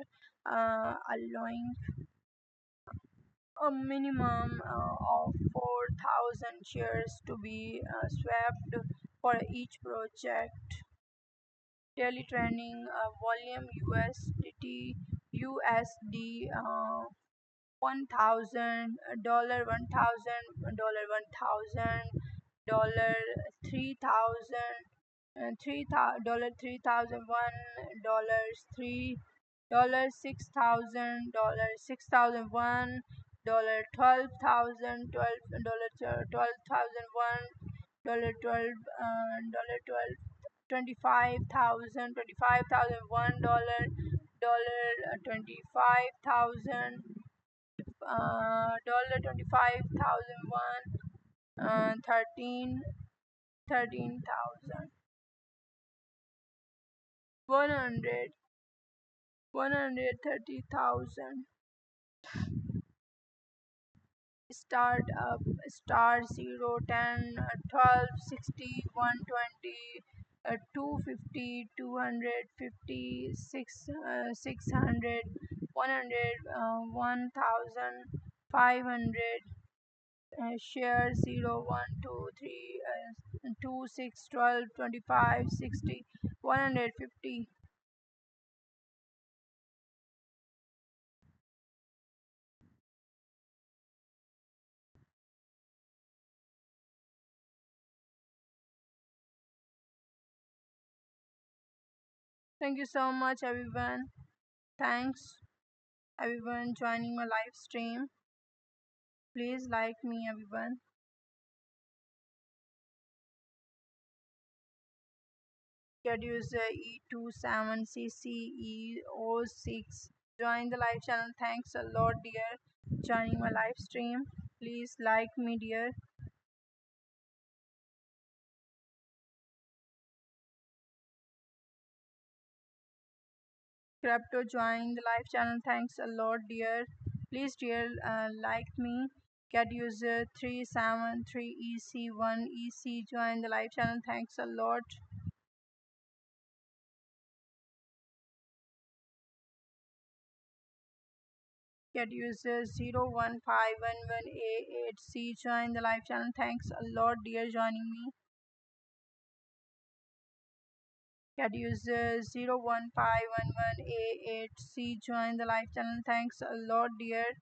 allowing a minimum of 4,000 shares to be swapped for each project. Daily training volume USD 1,000 dollar, 1,000 dollar, 1,000 dollar, 3,000 $3,000, 3,001 dollars, $3, $6,000, 6,001 dollar, 12,000, $12, 12,001 dollar, 12 dollar, 12, 25,000, 25,001 dollar, 25,000 dollar, 25,001 13,000 100, 130,000. Start up, star 0, 10, 12, 60, 120, 250, 250, 600, 100, 1,000, 500. Share 0, 1, 2, 3, 2, 6, 12, 25, 60, 150. Thank you so much, everyone. Thanks, everyone, joining my live stream. Please like me, everyone. Get user E27CCE06. Join the live channel. Thanks a lot, dear. Joining my live stream. Please like me, dear. Crypto join the live channel. Thanks a lot, dear. Please, dear, like me. Get user 373EC1EC. Join the live channel. Thanks a lot. Get user 01511A8C. Join the live channel. Thanks a lot, dear, joining me. Get user 01511A8C. Join the live channel. Thanks a lot, dear.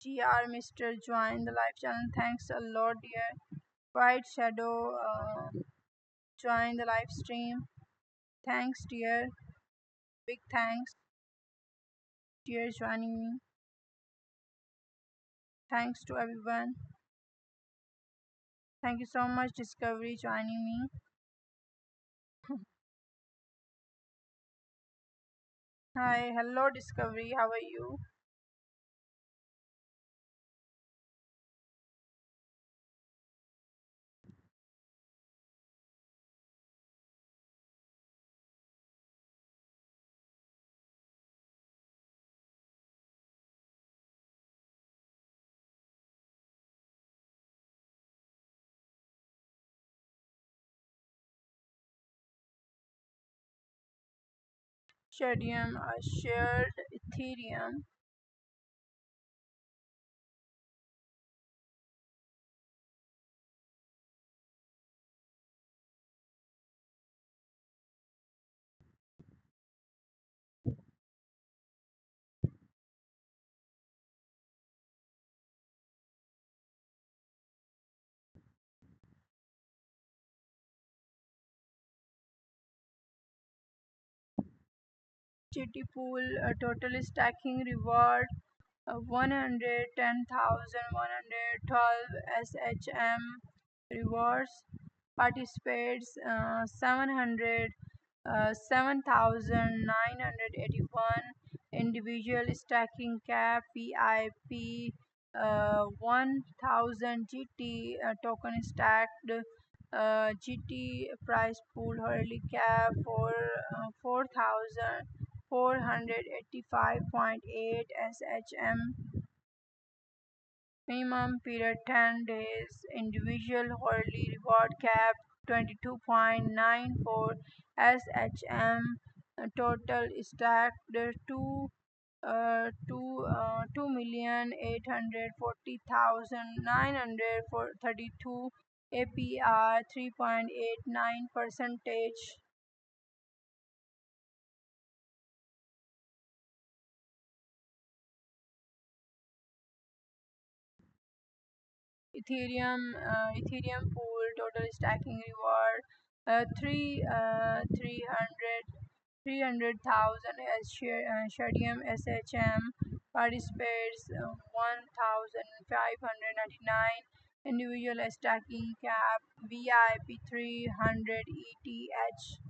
GR Mr. Join the live channel. Thanks a lot, dear. White Shadow join the live stream. Thanks, dear. Big thanks, dear, joining me. Thanks to everyone. Thank you so much, Discovery, joining me. Hi, hello, Discovery. How are you? Shadium, shared Ethereum. GT pool total stacking reward 110,112 SHM rewards. Participates 700 7,981. Individual stacking cap VIP 1,000 GT token stacked. GT price pool hourly cap for 4,485.8 SHM. Minimum period 10 days. Individual hourly reward cap 22.94 SHM. Total stacked 2,840,932 APR 3.89 percentage. Ethereum pool total stacking reward 300,000 as Shadium SHM participates 1,599 individual stacking cap VIP 300 ETH.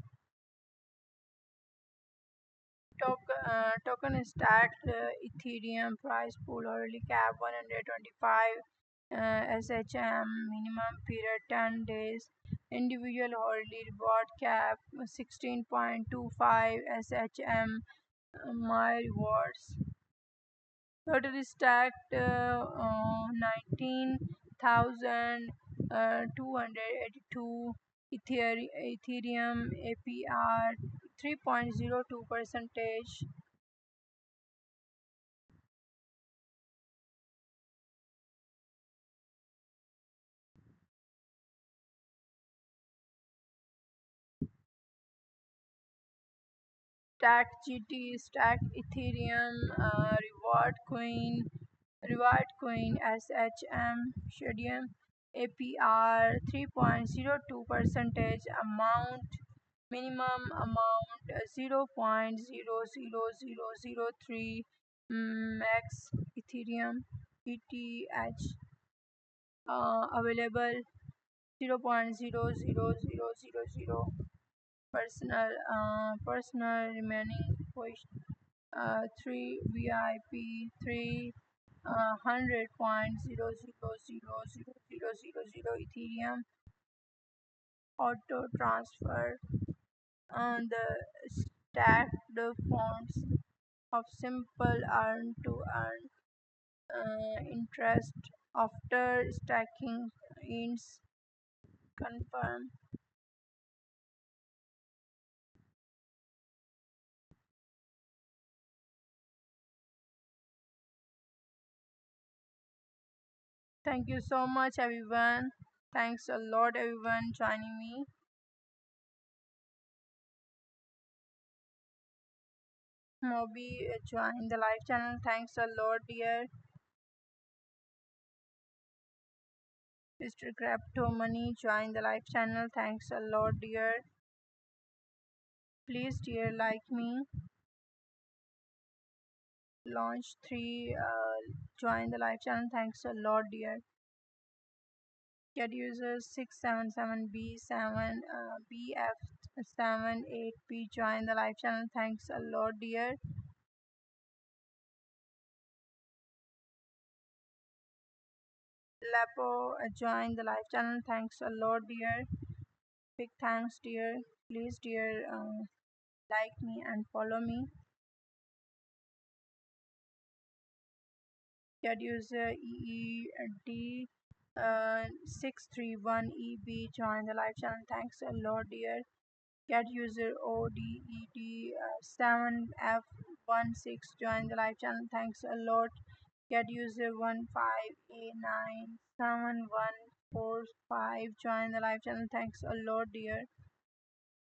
Token stacked Ethereum price pool early cap 125 SHM minimum period 10 days individual hourly reward cap 16.25 SHM my rewards total stacked 19,282 Ethereum APR 3.02 percentage. Stack GT, Stack Ethereum, Reward Coin, SHM, Shadium, APR 3.02 percentage amount, minimum amount 0.00003 max Ethereum, ETH, available 0.00000 personal remaining push 3 VIP 3 100.0000000 Ethereum auto transfer and the stacked forms of simple earn to earn interest after stacking ends confirm. Thank you so much everyone. Thanks a lot everyone joining me. Moby join the live channel. Thanks a lot dear. Mr. Crypto Money join the live channel. Thanks a lot dear. Please dear like me. Launch 3 join the live channel. Thanks a lot dear. Get user 677B7 BF78P join the live channel. Thanks a lot dear. Lapo join the live channel. Thanks a lot dear. Big thanks dear. Please dear like me and follow me. Get user EED 631EB join the live channel. Thanks a lot dear. Get user ODED 7F16 join the live channel. Thanks a lot. Get user 15A97145 join the live channel. Thanks a lot dear.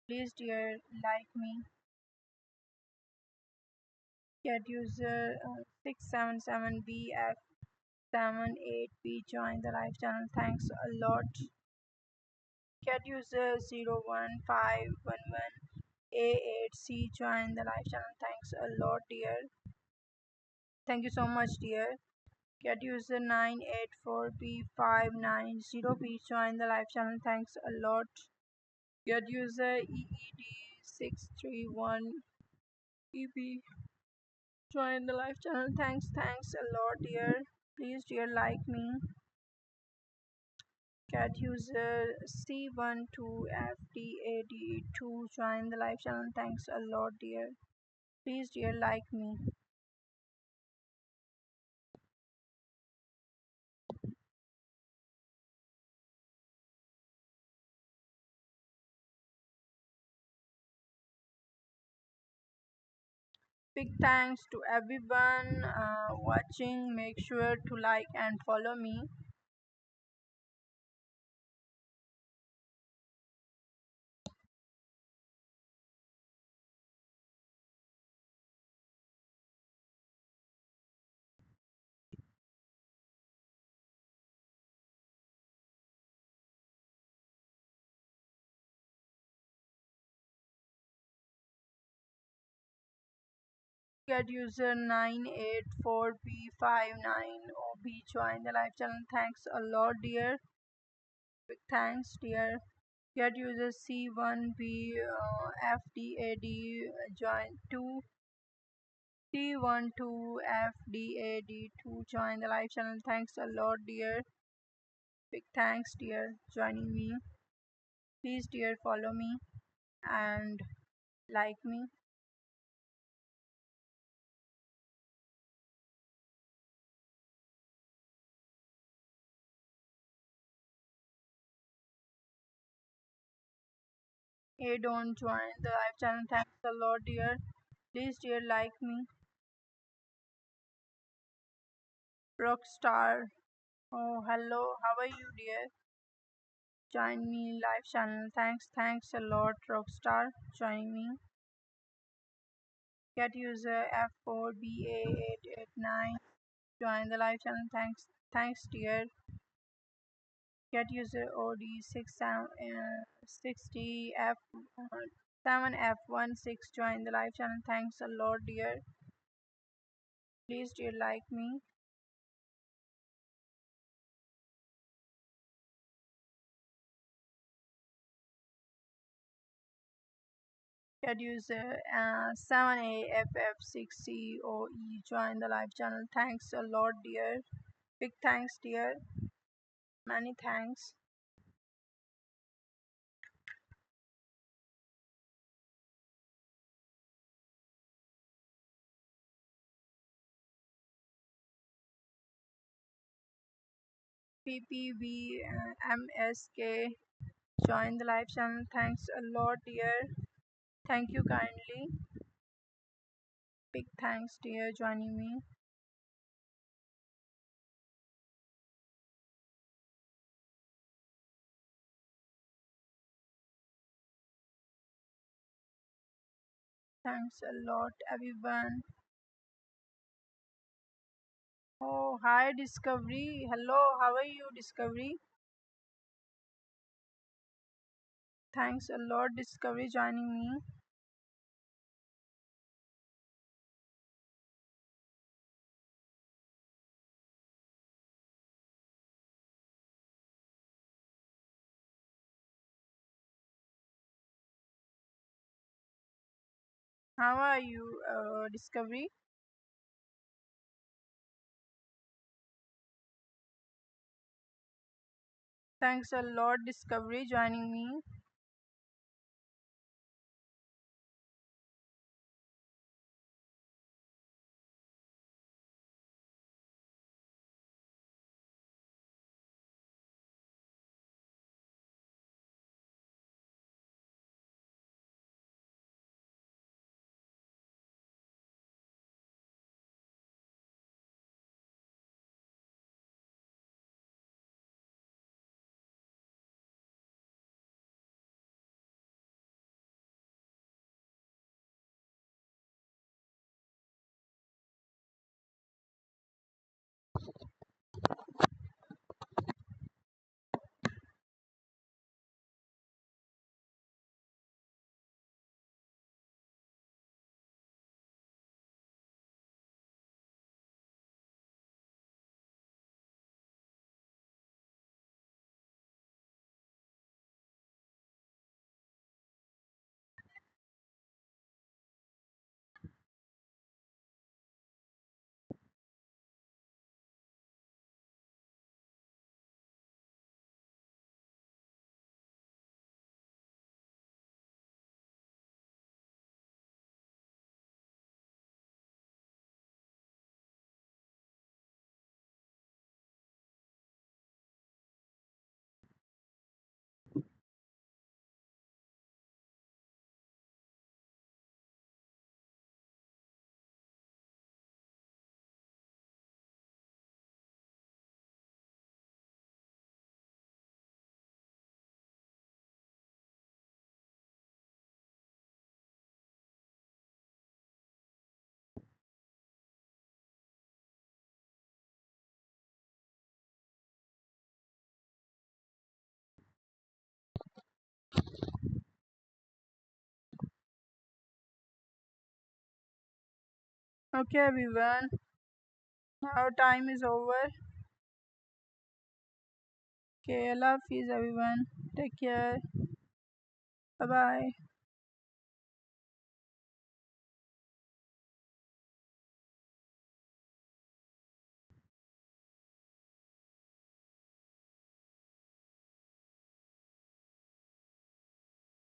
Please dear like me. Get user 677BF78B join the live channel. Thanks a lot. Get user 01511A8C join the live channel. Thanks a lot dear. Thank you so much dear. Get user 984B590B join the live channel. Thanks a lot. Get user EED631EB join the live channel. Thanks a lot dear. Please dear like me. Cat user C12FDAD2 join the live channel. Thanks a lot dear. Please dear like me. Big thanks to everyone watching. Make sure to like and follow me. Get user 984B59OB join the live channel. Thanks a lot, dear. Big thanks, dear. Get user C1B FDAD join 2 T12FDAD2 join the live channel. Thanks a lot, dear. Big thanks, dear, joining me. Please, dear, follow me and like me. Hey, don't join the live channel. Thanks a lot, dear. Please, dear, like me. Rockstar. Oh, hello. How are you, dear? Join me live channel. Thanks a lot, Rockstar. Joining me. Get user F4BA889. Join the live channel. Thanks, dear. Get user OD60F7F16. Join the live channel. Thanks a lot, dear. Please, dear, like me. Get user 7AFF6COE. Join the live channel. Thanks a lot, dear. Big thanks, dear. Many thanks. PPVMSK. Join the live channel. Thanks a lot, dear. Thank you kindly. Big thanks, dear, joining me. Thanks a lot, everyone. Oh, hi, Discovery. Hello, how are you, Discovery? Thanks a lot, Discovery, joining me. How are you, Discovery? Thanks a lot, Discovery, joining me. Okay, everyone. Our time is over. Okay, Allah Hafiz, everyone. Take care. Bye bye.